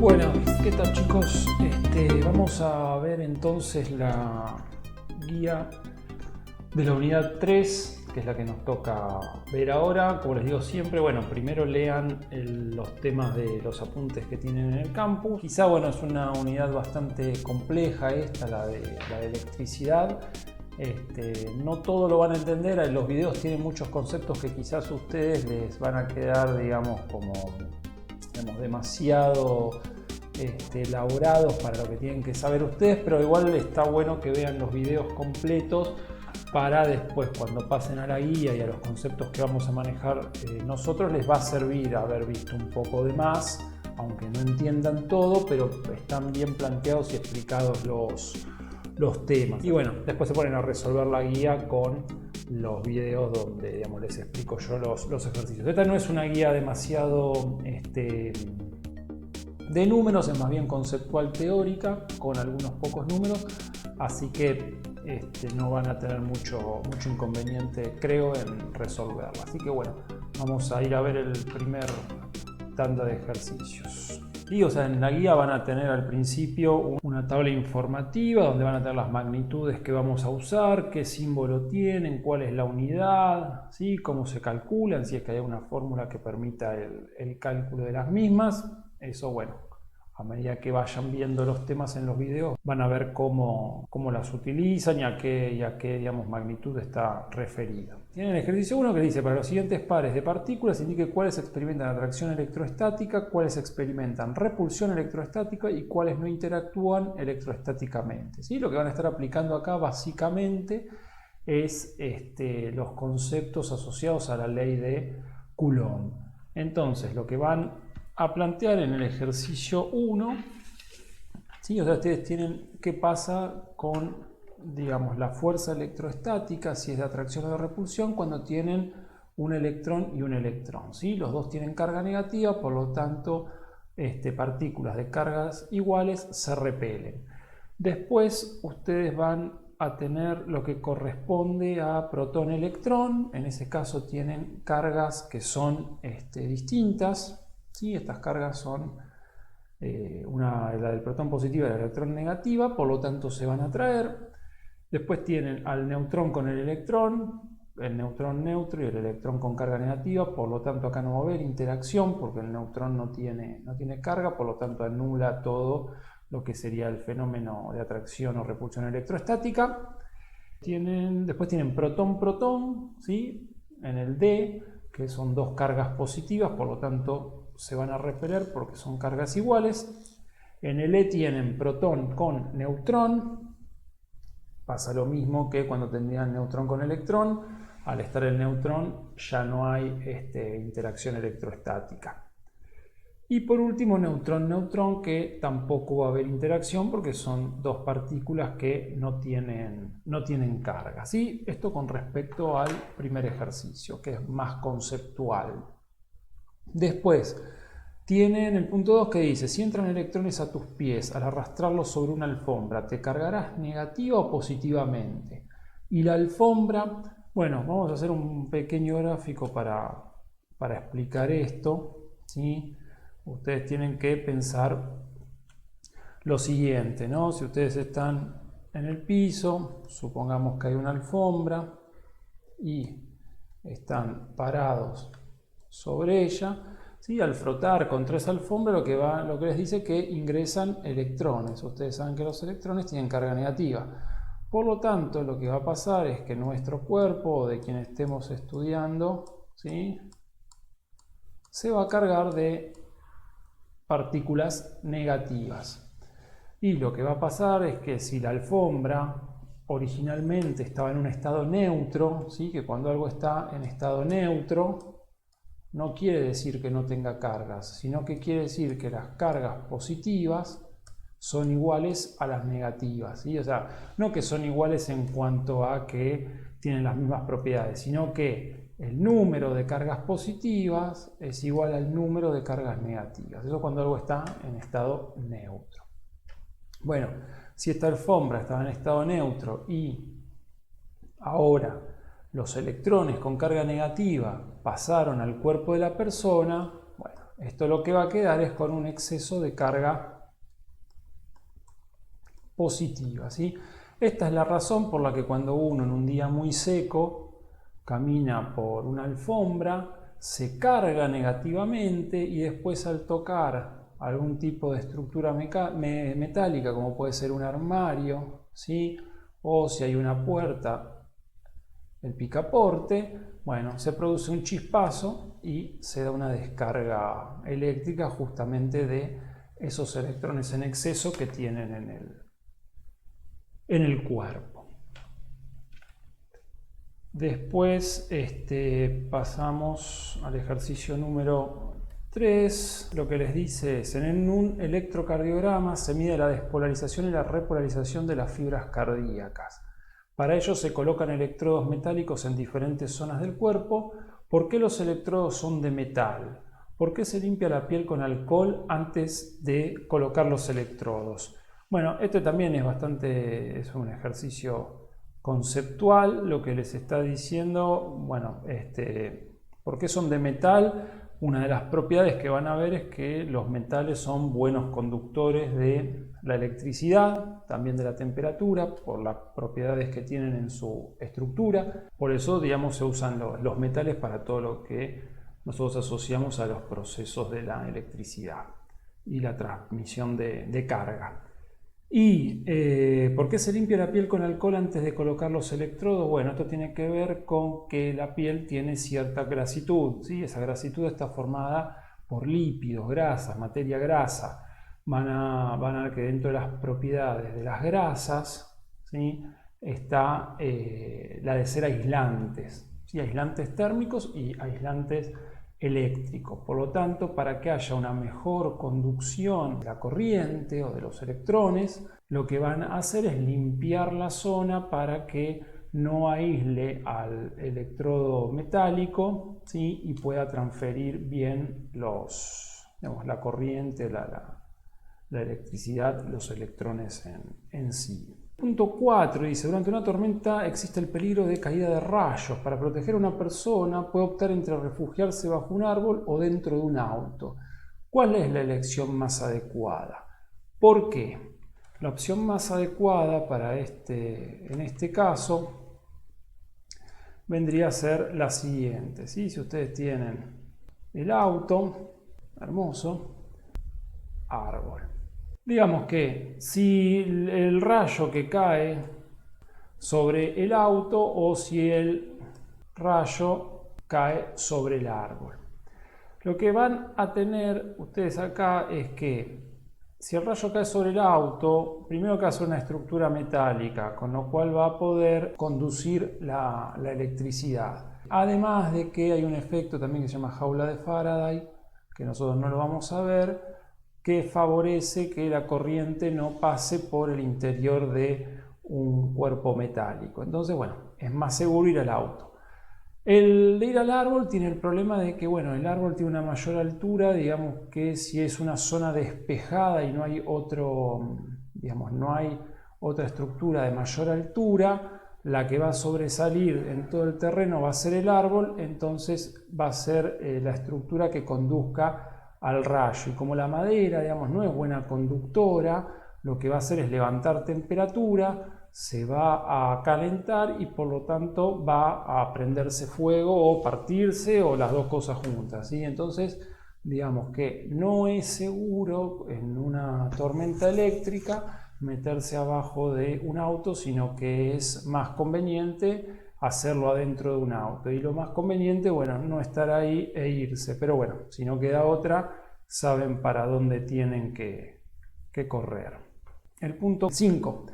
Bueno, ¿qué tal chicos? Vamos a ver entonces la guía de la unidad 3, que es la que nos toca ver ahora. Como les digo siempre, bueno, primero lean los temas de los apuntes que tienen en el campus. Quizá, bueno, es una unidad bastante compleja esta, la de electricidad. No todo lo van a entender, los videos tienen muchos conceptos que quizás a ustedes les van a quedar, digamos, como demasiado elaborados para lo que tienen que saber ustedes, pero igual está bueno que vean los videos completos para después, cuando pasen a la guía y a los conceptos que vamos a manejar nosotros, les va a servir haber visto un poco de más, aunque no entiendan todo, pero están bien planteados y explicados los temas. Y bueno, después se ponen a resolver la guía con los videos donde, digamos, les explico yo los ejercicios. Esta no es una guía demasiado de números, es más bien conceptual teórica, con algunos pocos números, así que no van a tener mucho inconveniente, creo, en resolverla. Así que bueno, vamos a ir a ver el primer tanda de ejercicios. Y, o sea, en la guía van a tener al principio una tabla informativa donde van a tener las magnitudes que vamos a usar, qué símbolo tienen, cuál es la unidad, ¿sí? Cómo se calculan, si es que hay una fórmula que permita el cálculo de las mismas. Eso, bueno, a medida que vayan viendo los temas en los videos, van a ver cómo las utilizan y a qué digamos, magnitud está referida. Tienen el ejercicio 1 que dice: para los siguientes pares de partículas, indique cuáles experimentan atracción electrostática, cuáles experimentan repulsión electrostática y cuáles no interactúan electrostáticamente. ¿Sí? Lo que van a estar aplicando acá básicamente es los conceptos asociados a la ley de Coulomb. Entonces, lo que van a plantear en el ejercicio 1, ¿sí? O sea, ustedes tienen qué pasa con, digamos, la fuerza electrostática, si es de atracción o de repulsión, cuando tienen un electrón y un electrón, ¿sí? Los dos tienen carga negativa, por lo tanto, partículas de cargas iguales se repelen. Después ustedes van a tener lo que corresponde a protón-electrón. En ese caso tienen cargas que son distintas. ¿Sí? Estas cargas son la del protón positiva y la del electrón negativa, por lo tanto se van a atraer. Después tienen al neutrón con el neutrón neutro y el electrón con carga negativa, por lo tanto acá no va a haber interacción porque el neutrón no tiene carga, por lo tanto anula todo lo que sería el fenómeno de atracción o repulsión electrostática. Después tienen protón-protón, ¿sí? En el D, que son dos cargas positivas, por lo tanto se van a repeler porque son cargas iguales. En el E tienen protón con neutrón. Pasa lo mismo que cuando tendrían neutrón con electrón. Al estar el neutrón ya no hay interacción electrostática. Y por último, neutrón-neutrón, que tampoco va a haber interacción porque son dos partículas que no tienen carga. ¿Sí? Esto con respecto al primer ejercicio, que es más conceptual. Después, tienen el punto 2 que dice: si entran electrones a tus pies al arrastrarlos sobre una alfombra, ¿te cargarás negativa o positivamente? Y la alfombra, bueno, vamos a hacer un pequeño gráfico para explicar esto, ¿sí? Ustedes tienen que pensar lo siguiente, ¿no? Si ustedes están en el piso, supongamos que hay una alfombra y están parados sobre ella, ¿sí? Al frotar contra esa alfombra lo que les dice que ingresan electrones. Ustedes saben que los electrones tienen carga negativa. Por lo tanto, lo que va a pasar es que nuestro cuerpo, de quien estemos estudiando, ¿sí? Se va a cargar de partículas negativas. Y lo que va a pasar es que si la alfombra originalmente estaba en un estado neutro, ¿sí? Que cuando algo está en estado neutro no quiere decir que no tenga cargas, sino que quiere decir que las cargas positivas son iguales a las negativas, ¿sí? O sea, no que son iguales en cuanto a que tienen las mismas propiedades, sino que el número de cargas positivas es igual al número de cargas negativas. Eso cuando algo está en estado neutro. Bueno, si esta alfombra estaba en estado neutro y ahora los electrones con carga negativa pasaron al cuerpo de la persona, bueno, Esto lo que va a quedar es con un exceso de carga positiva, ¿sí? Esta es la razón por la que cuando uno en un día muy seco camina por una alfombra, se carga negativamente y después al tocar algún tipo de estructura metálica, como puede ser un armario, ¿sí? O si hay una puerta, el picaporte, bueno, se produce un chispazo y se da una descarga eléctrica justamente de esos electrones en exceso que tienen en el cuerpo. Después pasamos al ejercicio número 3. Lo que les dice es, en un electrocardiograma se mide la despolarización y la repolarización de las fibras cardíacas. Para ello se colocan electrodos metálicos en diferentes zonas del cuerpo. ¿Por qué los electrodos son de metal? ¿Por qué se limpia la piel con alcohol antes de colocar los electrodos? Bueno, este también es un ejercicio conceptual. Lo que les está diciendo, bueno, ¿por qué son de metal? Una de las propiedades que van a ver es que los metales son buenos conductores de la electricidad, también de la temperatura, por las propiedades que tienen en su estructura. Por eso, digamos, se usan los metales para todo lo que nosotros asociamos a los procesos de la electricidad y la transmisión de carga. ¿Y por qué se limpia la piel con alcohol antes de colocar los electrodos? Bueno, esto tiene que ver con que la piel tiene cierta grasitud, ¿sí? Esa grasitud está formada por lípidos, grasas, materia grasa. Van a ver que dentro de las propiedades de las grasas, ¿sí? Está la de ser aislantes, ¿sí? Aislantes térmicos y aislantes eléctricos. Por lo tanto, para que haya una mejor conducción de la corriente o de los electrones, lo que van a hacer es limpiar la zona para que no aísle al electrodo metálico, ¿sí? Y pueda transferir bien la corriente, la electricidad, los electrones en sí. Punto 4 dice, durante una tormenta existe el peligro de caída de rayos. Para proteger a una persona puede optar entre refugiarse bajo un árbol o dentro de un auto. ¿Cuál es la elección más adecuada? ¿Por qué? La opción más adecuada para en este caso vendría a ser la siguiente, ¿sí? Si ustedes tienen el auto, hermoso, árbol. Digamos que si el rayo que cae sobre el auto o si el rayo cae sobre el árbol. Lo que van a tener ustedes acá es que si el rayo cae sobre el auto, primero que hace una estructura metálica, con lo cual va a poder conducir la electricidad. Además de que hay un efecto también que se llama jaula de Faraday, que nosotros no lo vamos a ver, que favorece que la corriente no pase por el interior de un cuerpo metálico. Entonces, bueno, es más seguro ir al auto. El de ir al árbol tiene el problema de que, bueno, el árbol tiene una mayor altura, digamos que si es una zona despejada y no hay no hay otra estructura de mayor altura, la que va a sobresalir en todo el terreno va a ser el árbol, entonces va a ser la estructura que conduzca al rayo. Y como la madera, digamos, no es buena conductora, lo que va a hacer es levantar temperatura, se va a calentar y por lo tanto va a prenderse fuego o partirse o las dos cosas juntas, ¿sí? Entonces, digamos que no es seguro en una tormenta eléctrica meterse abajo de un auto, sino que es más conveniente hacerlo adentro de un auto. Y lo más conveniente, bueno, no estar ahí e irse. Pero bueno, si no queda otra, saben para dónde tienen que correr. El punto 5.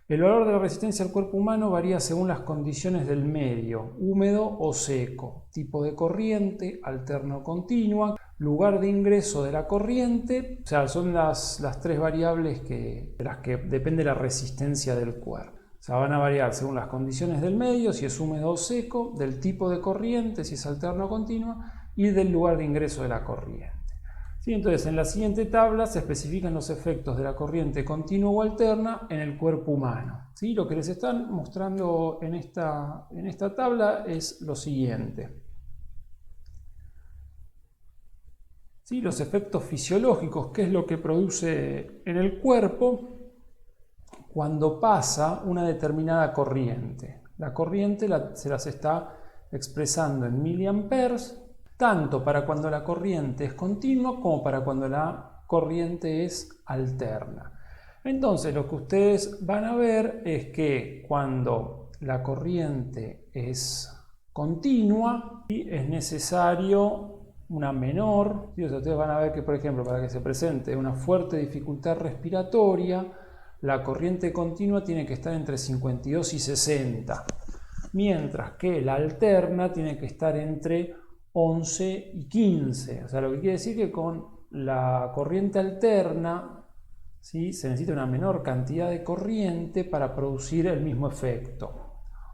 El valor de la resistencia al cuerpo humano varía según las condiciones del medio, húmedo o seco, tipo de corriente, alterna o continua, lugar de ingreso de la corriente, o sea, son las tres variables de las que depende la resistencia del cuerpo. O sea, van a variar según las condiciones del medio, si es húmedo o seco, del tipo de corriente, si es alterna o continua, y del lugar de ingreso de la corriente. ¿Sí? Entonces, en la siguiente tabla se especifican los efectos de la corriente continua o alterna en el cuerpo humano. ¿Sí? Lo que les están mostrando en esta tabla es lo siguiente. ¿Sí? Los efectos fisiológicos, qué es lo que produce en el cuerpo cuando pasa una determinada corriente. La corriente se las está expresando en miliamperes, tanto para cuando la corriente es continua como para cuando la corriente es alterna. Entonces lo que ustedes van a ver es que cuando la corriente es continua, es necesario una menor, ¿sí? O sea, ustedes van a ver que, por ejemplo, para que se presente una fuerte dificultad respiratoria, la corriente continua tiene que estar entre 52 y 60, mientras que la alterna tiene que estar entre 11 y 15. O sea, lo que quiere decir que con la corriente alterna, ¿sí?, se necesita una menor cantidad de corriente para producir el mismo efecto.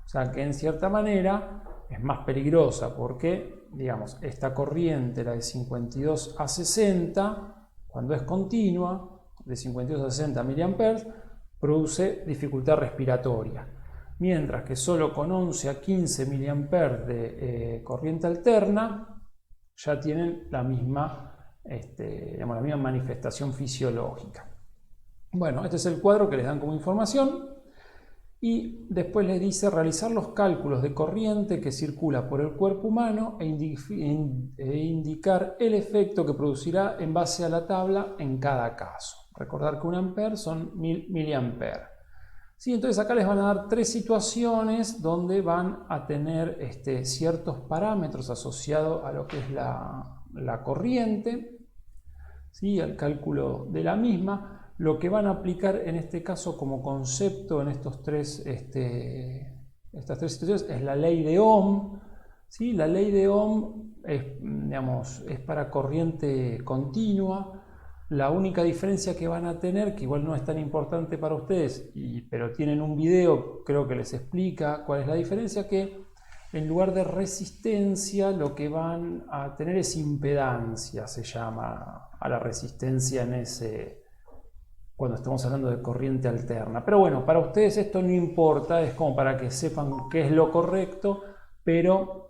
O sea, que en cierta manera es más peligrosa porque, digamos, esta corriente, la de 52 a 60, cuando es continua, de 52 a 60 miliamperes, produce dificultad respiratoria. Mientras que solo con 11 a 15 miliamperes de corriente alterna ya tienen la misma, digamos, la misma manifestación fisiológica. Bueno, este es el cuadro que les dan como información. Y después les dice realizar los cálculos de corriente que circula por el cuerpo humano e indicar el efecto que producirá en base a la tabla en cada caso. Recordar que un ampere son 1000 miliamperes. Sí, entonces acá les van a dar tres situaciones donde van a tener ciertos parámetros asociados a lo que es la corriente, ¿sí?, al cálculo de la misma. Lo que van a aplicar en este caso como concepto en estas tres situaciones es la ley de Ohm. ¿Sí? La ley de Ohm es para corriente continua. La única diferencia que van a tener, que igual no es tan importante para ustedes, pero tienen un video, creo que les explica cuál es la diferencia, que en lugar de resistencia lo que van a tener es impedancia, se llama a la resistencia cuando estamos hablando de corriente alterna. Pero bueno, para ustedes esto no importa, es como para que sepan qué es lo correcto, pero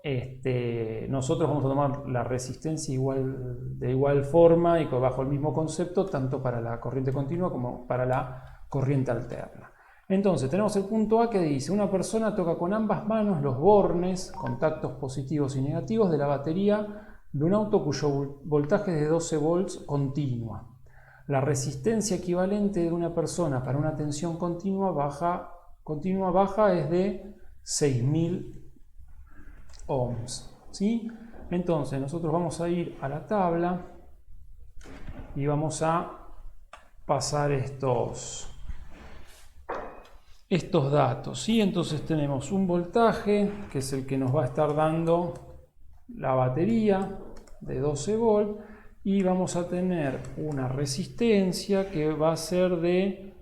nosotros vamos a tomar la resistencia de igual forma y bajo el mismo concepto, tanto para la corriente continua como para la corriente alterna. Entonces tenemos el punto A que dice: una persona toca con ambas manos los bornes, contactos positivos y negativos de la batería de un auto cuyo voltaje es de 12 volts continua. La resistencia equivalente de una persona para una tensión continua baja es de 6000 ohms. ¿Sí? Entonces nosotros vamos a ir a la tabla y vamos a pasar estos datos. ¿Sí? Entonces tenemos un voltaje que es el que nos va a estar dando la batería de 12 volts. Y vamos a tener una resistencia que va a ser de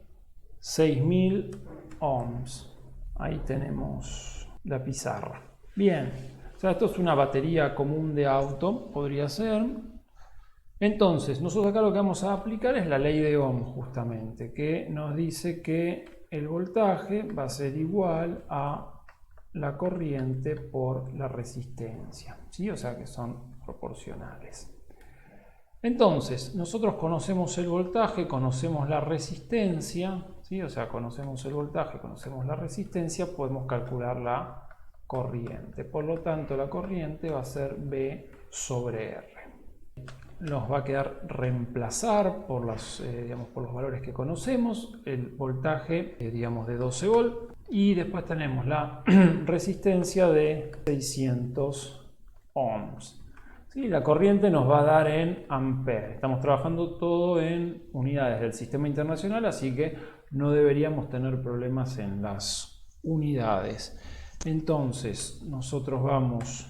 6000 ohms. Ahí tenemos la pizarra. Bien, o sea, esto es una batería común de auto, podría ser. Entonces, nosotros acá lo que vamos a aplicar es la ley de Ohm, justamente, que nos dice que el voltaje va a ser igual a la corriente por la resistencia, ¿sí? O sea que son proporcionales. Entonces, nosotros conocemos el voltaje, conocemos la resistencia, ¿sí? O sea, conocemos el voltaje, conocemos la resistencia, podemos calcular la corriente. Por lo tanto, la corriente va a ser B sobre R. Nos va a quedar reemplazar por los valores que conocemos, el voltaje, de 12 volts, y después tenemos la resistencia de 600 ohms. Sí, la corriente nos va a dar en amperes. Estamos trabajando todo en unidades del sistema internacional, así que no deberíamos tener problemas en las unidades. Entonces, nosotros vamos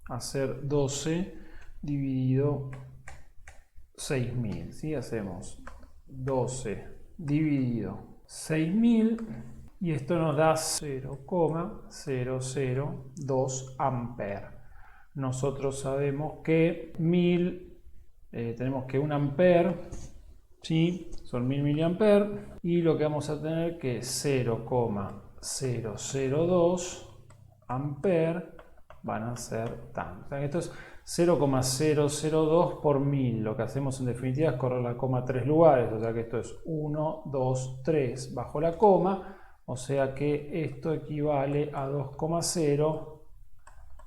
a hacer 12 dividido 6000. ¿Sí? Hacemos 12 dividido 6000 y esto nos da 0,002 amperes. Nosotros sabemos que tenemos que un ampere, ¿sí?, son 1000 miliamperes, y lo que vamos a tener que 0,002 amperes van a ser tanto. Esto es 0,002 por 1000. Lo que hacemos en definitiva es correr la coma 3 lugares, o sea que esto es 1, 2, 3 bajo la coma, o sea que esto equivale a 2,0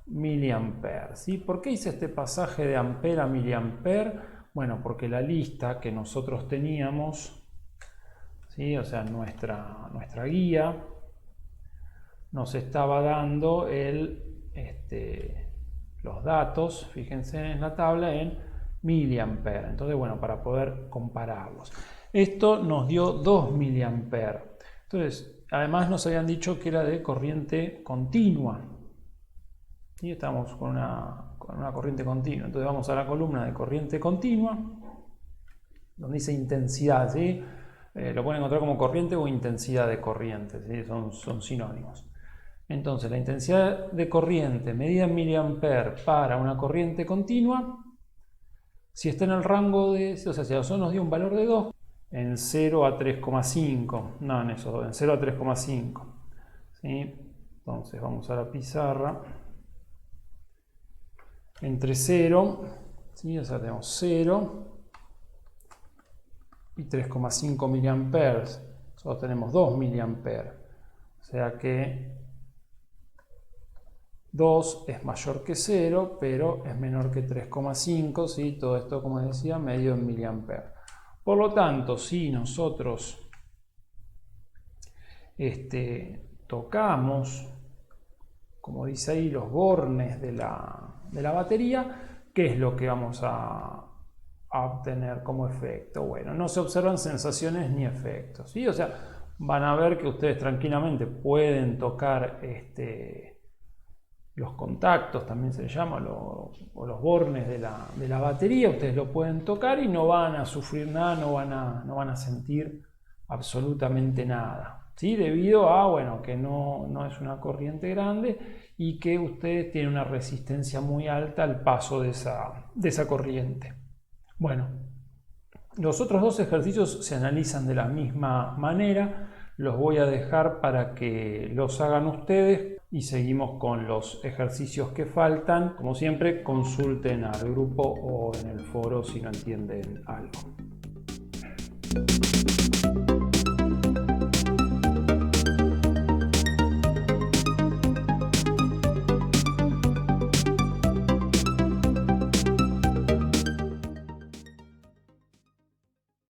miliamperes. ¿Sí? ¿Por qué hice este pasaje de ampere a miliamper? Bueno, porque la lista que nosotros teníamos, ¿sí? O sea, nuestra guía nos estaba dando los datos, fíjense en la tabla, en miliamperes. Entonces, bueno, para poder compararlos. Esto nos dio 2 miliamperes. Entonces, además nos habían dicho que era de corriente continua. Y estamos con una corriente continua. Entonces vamos a la columna de corriente continua, donde dice intensidad, ¿sí? Lo pueden encontrar como corriente o intensidad de corriente, ¿sí? Son sinónimos. Entonces la intensidad de corriente medida en miliamperes para una corriente continua, si está en el rango de, o sea, si a nosotros nos dio un valor de 2, en 0 a 3,5, no en eso, en 0 a 3,5, ¿sí? Entonces vamos a la pizarra. Entre 0, ¿sí? O sea, tenemos 0 y 3,5 miliamperes. Solo tenemos 2 miliamperes. O sea que 2 es mayor que 0, pero es menor que 3,5. ¿Sí? Todo esto, como decía, medido en miliamperes. Por lo tanto, si nosotros tocamos, como dice ahí, los bornes de la batería, ¿qué es lo que vamos a obtener como efecto? Bueno, no se observan sensaciones ni efectos, ¿sí? O sea, van a ver que ustedes tranquilamente pueden tocar los contactos, también se llama, o los bornes de la batería. Ustedes lo pueden tocar y no van a sufrir nada, no van a sentir absolutamente nada. ¿Sí? Debido a, bueno, que no es una corriente grande y que ustedes tienen una resistencia muy alta al paso de esa corriente. Bueno, los otros dos ejercicios se analizan de la misma manera. Los voy a dejar para que los hagan ustedes y seguimos con los ejercicios que faltan. Como siempre, consulten al grupo o en el foro si no entienden algo.